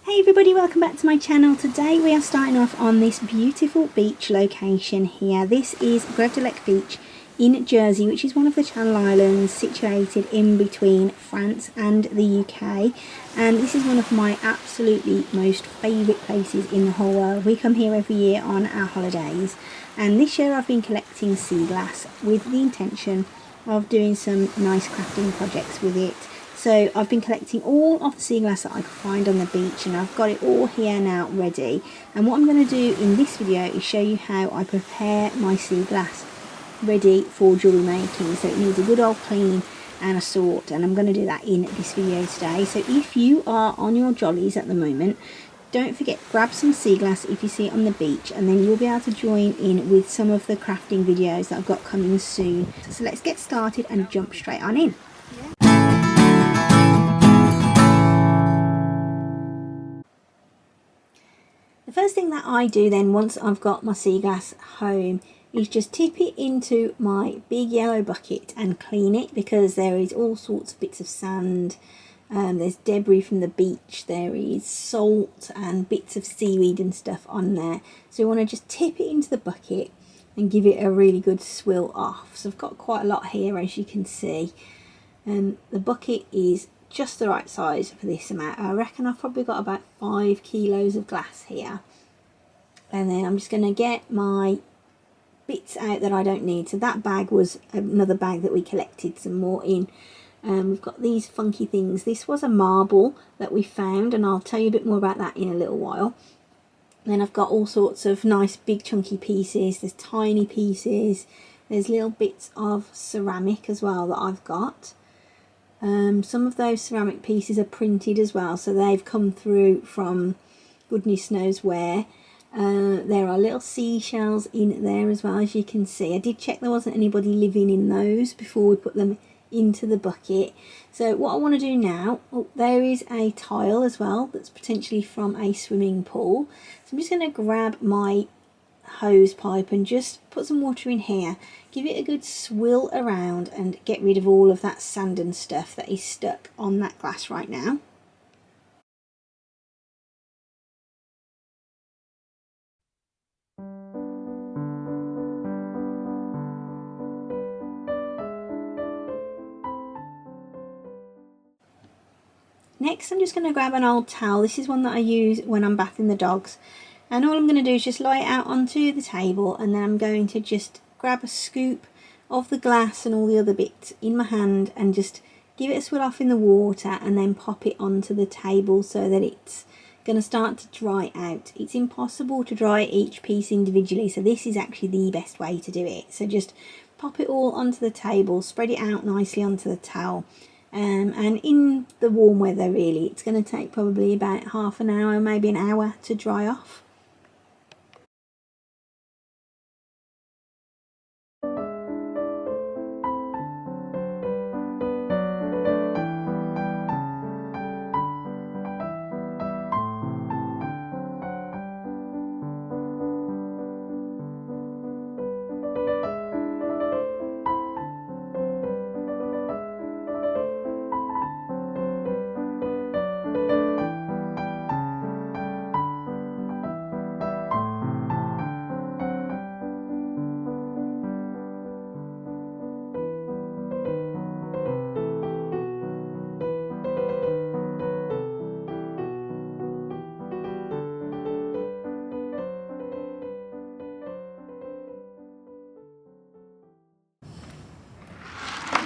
Hey everybody, welcome back to my channel. Today we are starting off on this beautiful beach location here. This is Cricut Beach in Jersey, which is one of the Channel Islands situated in between France and the UK. And this is one of my absolutely most favourite places in the whole world. We come here every year on our holidays. And this year I've been collecting sea glass with the intention of doing some nice crafting projects with it. So I've been collecting all of the sea glass that I could find on the beach, and I've got it all here now ready. And what I'm going to do in this video is show you how I prepare my sea glass ready for jewellery making. So it needs a good old clean and a sort, and I'm going to do that in this video today. So if you are on your jollies at the moment, don't forget, grab some sea glass if you see it on the beach, and then you'll be able to join in with some of the crafting videos that I've got coming soon. So let's get started and jump straight on in. The first thing that I do then, once I've got my sea glass home, is just tip it into my big yellow bucket and clean it, because there is all sorts of bits of sand, there's debris from the beach, there is salt and bits of seaweed and stuff on there. So you want to just tip it into the bucket and give it a really good swill off. So I've got quite a lot here, as you can see, and the bucket is just the right size for this amount. I reckon I've probably got about 5 kilos of glass here. And then I'm just going to get my bits out that I don't need. So that bag was another bag that we collected some more in. We've got these funky things. This was a marble that we found, and I'll tell you a bit more about that in a little while. Then I've got all sorts of nice big chunky pieces. There's tiny pieces. There's little bits of ceramic as well that I've got. Some of those ceramic pieces are printed as well, so they've come through from goodness knows where. There are little seashells in there as well, as you can see. I did check there wasn't anybody living in those before we put them into the bucket. So what I want to do now, there is a tile as well that's potentially from a swimming pool. So I'm just going to grab my hose pipe and just put some water in here, give it a good swill around and get rid of all of that sand and stuff that is stuck on that glass right now. Next I'm just going to grab an old towel. This is one that I use when I'm bathing the dogs, and all I'm going to do is just lie it out onto the table, and then I'm going to just grab a scoop of the glass and all the other bits in my hand and just give it a swirl off in the water, and then pop it onto the table so that it's going to start to dry out. It's impossible to dry each piece individually, so this is actually the best way to do it. So just pop it all onto the table, spread it out nicely onto the towel. And in the warm weather, really, it's going to take probably about half an hour, maybe an hour to dry off.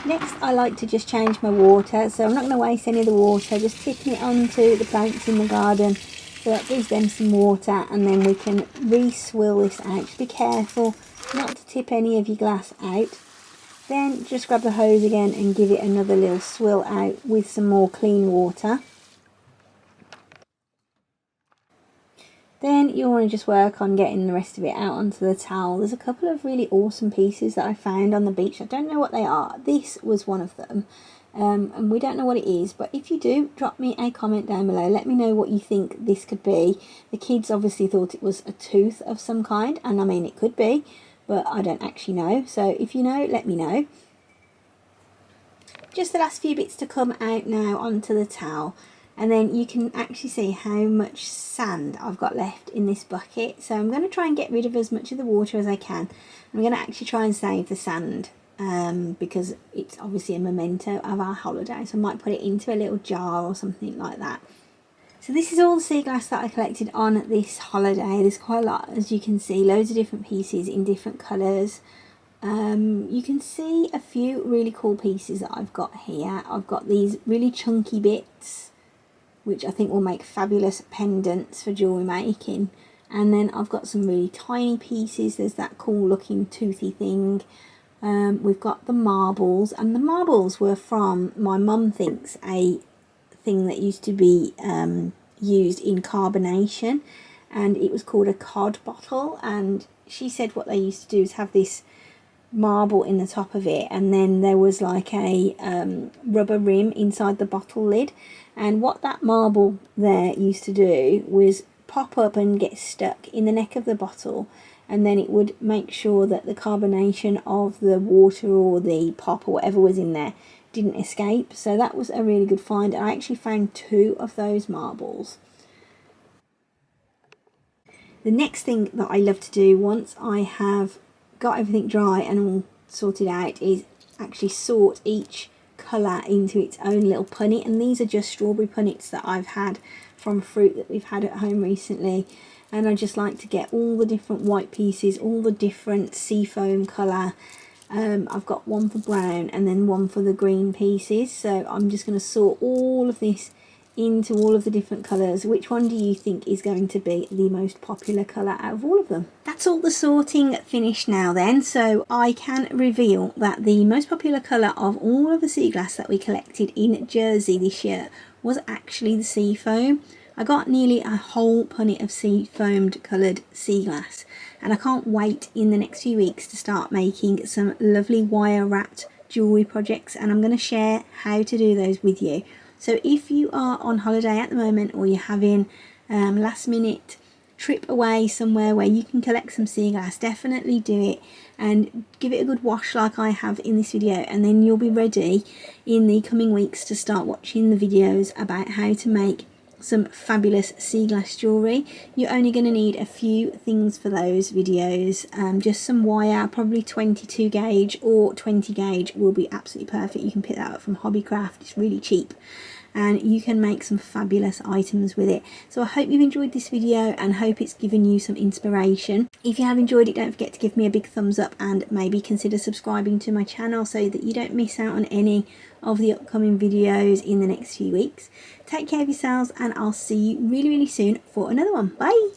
Next, I like to just change my water, so I'm not going to waste any of the water, just tipping it onto the plants in the garden so that gives them some water, and then we can re-swill this out. Just be careful not to tip any of your glass out. Then just grab the hose again and give it another little swill out with some more clean water. Then you'll want to just work on getting the rest of it out onto the towel. There's a couple of really awesome pieces that I found on the beach. I don't know what they are. This was one of them. And we don't know what it is, but if you do, drop me a comment down below. Let me know what you think this could be. The kids obviously thought it was a tooth of some kind, and I mean it could be, but I don't actually know. So if you know, let me know. Just the last few bits to come out now onto the towel. And then you can actually see how much sand I've got left in this bucket. So I'm going to try and get rid of as much of the water as I can. I'm going to actually try and save the sand because it's obviously a memento of our holiday. So I might put it into a little jar or something like that. So this is all the sea glass that I collected on this holiday. There's quite a lot, as you can see, loads of different pieces in different colours. You can see a few really cool pieces that I've got here. I've got these really chunky bits, which I think will make fabulous pendants for jewellery making. And then I've got some really tiny pieces. There's that cool looking toothy thing. We've got the marbles, and the marbles were from, my mum thinks, a thing that used to be used in carbonation, and it was called a cod bottle. And she said what they used to do is have this marble in the top of it, and then there was like a rubber rim inside the bottle lid, and what that marble there used to do was pop up and get stuck in the neck of the bottle, and then it would make sure that the carbonation of the water or the pop or whatever was in there didn't escape. So that was a really good find. I actually found 2 of those marbles. The next thing that I love to do once I have got everything dry and all sorted out is actually sort each colour into its own little punnet, and these are just strawberry punnets that I've had from fruit that we've had at home recently. And I just like to get all the different white pieces, all the different seafoam colour. I've got one for brown and then one for the green pieces. So I'm just going to sort all of this into all of the different colours. Which one do you think is going to be the most popular colour out of all of them? That's all the sorting finished now then. So I can reveal that the most popular colour of all of the sea glass that we collected in Jersey this year was actually the sea foam. I got nearly a whole punnet of sea foamed coloured sea glass, and I can't wait in the next few weeks to start making some lovely wire wrapped jewellery projects, and I'm going to share how to do those with you. So if you are on holiday at the moment, or you're having last minute trip away somewhere where you can collect some sea glass, definitely do it and give it a good wash like I have in this video, and then you'll be ready in the coming weeks to start watching the videos about how to make some fabulous sea glass jewellery. You're only going to need a few things for those videos. Just some wire, probably 22 gauge or 20 gauge will be absolutely perfect. You can pick that up from Hobbycraft, it's really cheap, and you can make some fabulous items with it. So I hope you've enjoyed this video and hope it's given you some inspiration. If you have enjoyed it, don't forget to give me a big thumbs up and maybe consider subscribing to my channel so that you don't miss out on any of the upcoming videos in the next few weeks. Take care of yourselves, and I'll see you really soon for another one. Bye!